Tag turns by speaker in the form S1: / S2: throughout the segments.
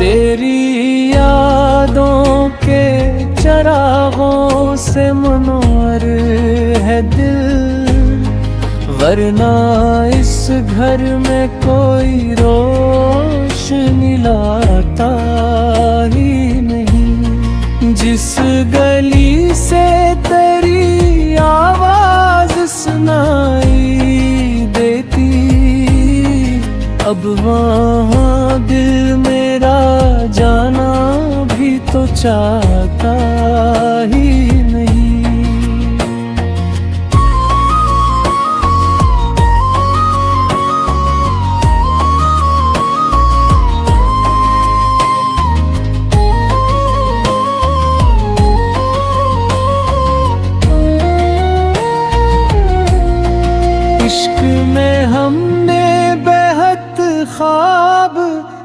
S1: तेरी यादों के चरागों से मुनव्वर है दिल, वरना इस घर में कोई रोशनी लाता ही नहीं। जिस गली से तेरी आवाज सुनाई देती, अब वहाँ दिल मेरा जाना भी तो चाहता ही नहीं। इश्क में हमने बेहद ख्वाब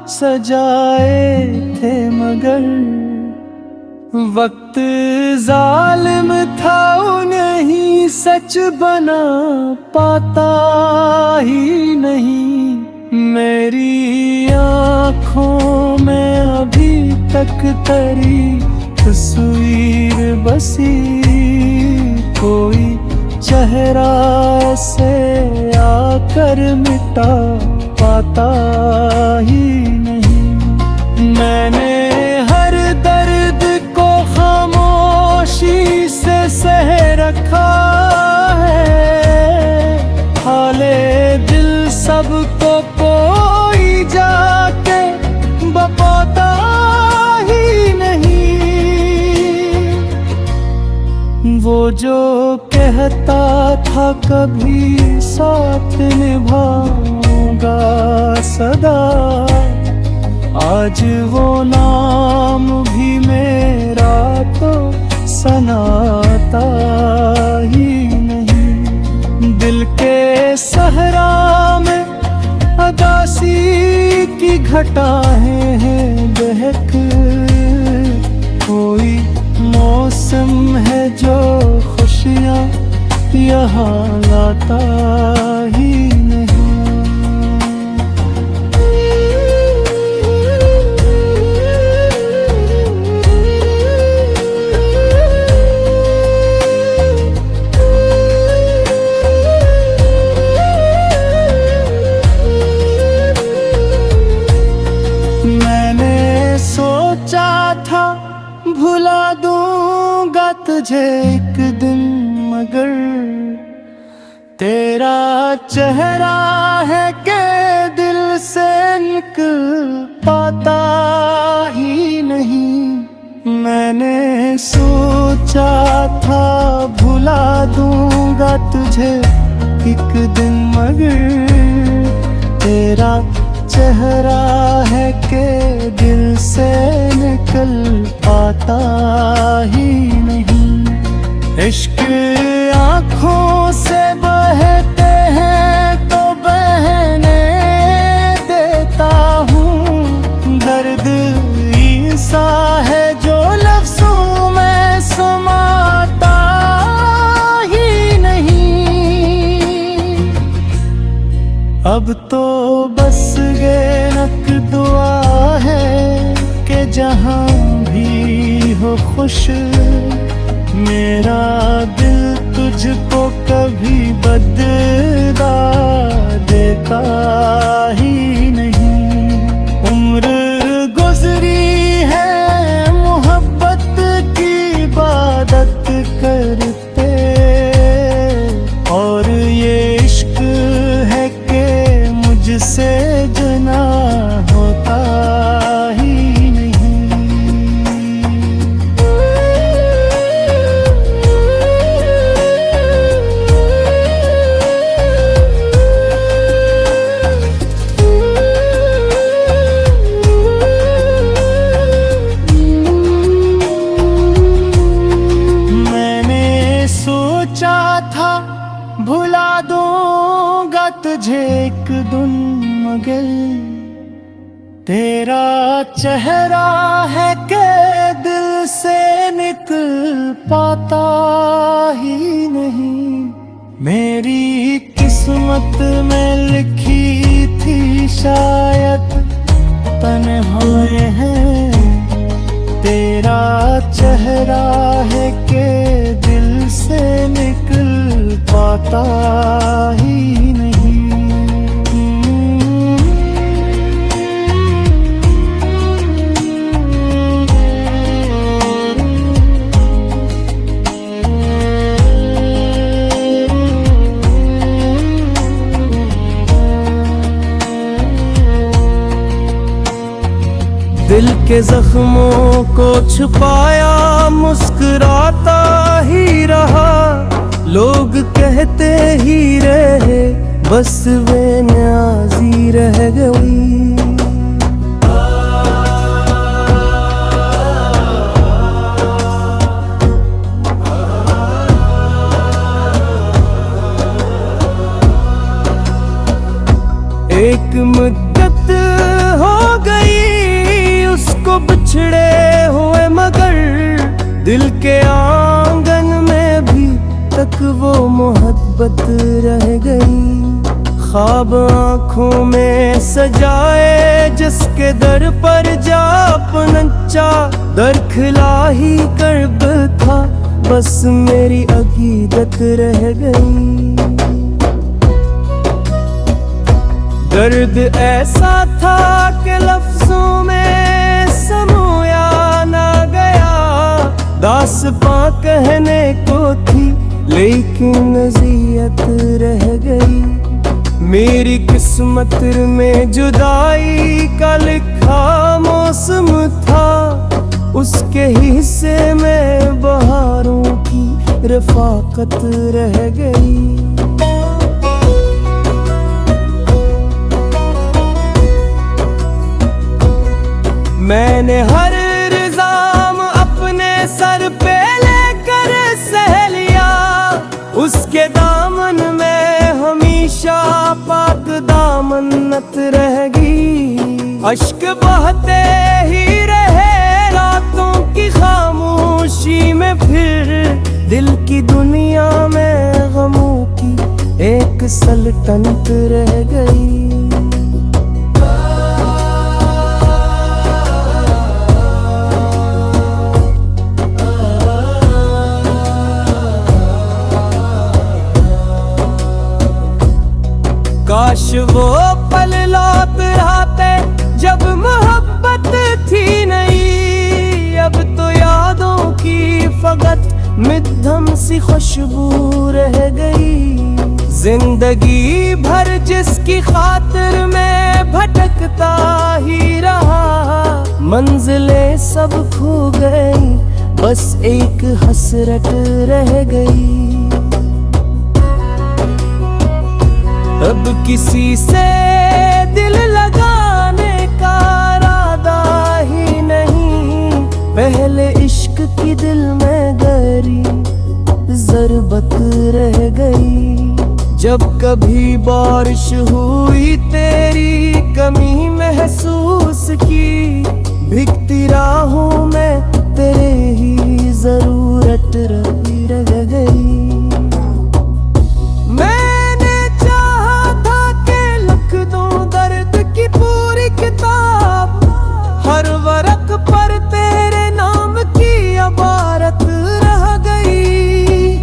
S1: सजाए थे, मगर वक्त जालिम था, उन्हें सच बना पाता ही नहीं। मेरी आँखों में अभी तक तेरी तस्वीर बसी, कोई चेहरा ऐसे आकर मिटा पाता ही नहीं। मैंने हर दर्द को खामोशी से सह रखा है, हाले दिल सबको कोई जाके बताता ही नहीं। वो जो कहता था कभी साथ निभाऊंगा सदा, आज वो नाम भी मेरा तो सनाता ही नहीं। दिल के सहरा में अदासी की घटाएं हैं बहक, कोई मौसम है जो खुशियाँ यहाँ लाता ही नहीं। मैंने सोचा था भुला दूंगा तुझे एक दिन, मगर तेरा चेहरा है कि दिल से निकल पाता ही नहीं। मैंने सोचा था भुला दूंगा तुझे एक दिन, मगर तेरा चेहरा है कि दिल से निकल पाता ही नहीं। इश्क आँखों से बहते हैं तो बहने देता हूँ, दर्द ऐसा है जो लफ्ज़ों में समाता ही नहीं। अब तो बस ये नक दुआ है कि जहाँ भी हो खुश, मेरा दिल तुझको कभी बदला देता ही नहीं। उम्र गुजरी है मोहब्बत की इबादत करते, और ये इश्क है कि मुझसे जना होता ही नहीं। भुला दूंगा तुझे एक दिन, मगर तेरा चेहरा है कि दिल से निकल पाता ही नहीं। मेरी किस्मत में लिखी थी शायद तन्हाई है चेहरा है कि दिल से निकल पाता ही नहीं। दिल के जख्मों को छुपाया मुस्कुराता ही रहा, लोग कहते ही रहे बस बेनियाज़ी रह गई। एक मुद्दत हो गई उसको बिछड़े हुए, मगर दिल के आंगन में भी तक वो मोहब्बत रह गई। ख्वाब आँखों में सजाए जिसके दर पर जा पहुंचा, दरखिला ही कर्ब था बस मेरी अकीदत रह गई। दर्द ऐसा था कि लफ्जों में समोया ना गया, दास्तां कहने को थी लेकिन अज़ियत रह गई। मेरी किस्मत में जुदाई का लिखा मौसम था, उसके हिस्से में बहारों की रफ़ाकत रह गई। मैंने हर इल्ज़ाम अपने सर पे लेकर सह लिया, उसके दामन में हमेशा पाक दामनत रहेगी। अश्क बहते ही रहे रातों की खामोशी में, फिर दिल की दुनिया में गमों की एक सल्तनत रह गई। काश वो पल लौट आते जब मोहब्बत थी नहीं, अब तो यादों की फकत मिद्धम सी खुशबू रह गई। जिंदगी भर जिसकी खातिर मैं भटकता ही रहा, मंजिलें सब खो गई बस एक हसरत रह गई। अब किसी से दिल लगाने का इरादा ही नहीं, पहले इश्क की दिल में गहरी ज़रबत रह गई। जब कभी बारिश हुई तेरी कमी महसूस की, भीगती राहों में तेरे ही ज़रूरत रह गई। हर वरक पर तेरे नाम की अबारत रह गई,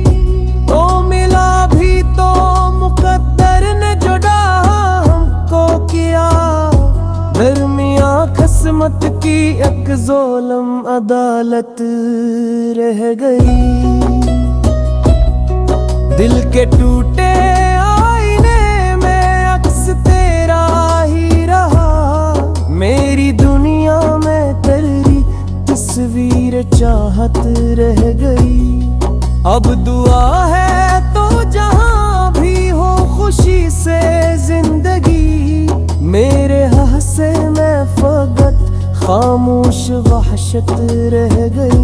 S1: तो मिला भी तो मुकद्दर ने जुदा हमको किया। दरमियां किस्मत की एक ज़ुल्म अदालत रह गई। दिल के टूटे आईने में अक्स तेरा ही रहा, मेरी दुनिया में तेरी तस्वीर चाहत रह गई। अब दुआ है तो जहां भी हो खुशी से जिंदगी, मेरे हासे में फकत खामोश वहशत रह गई।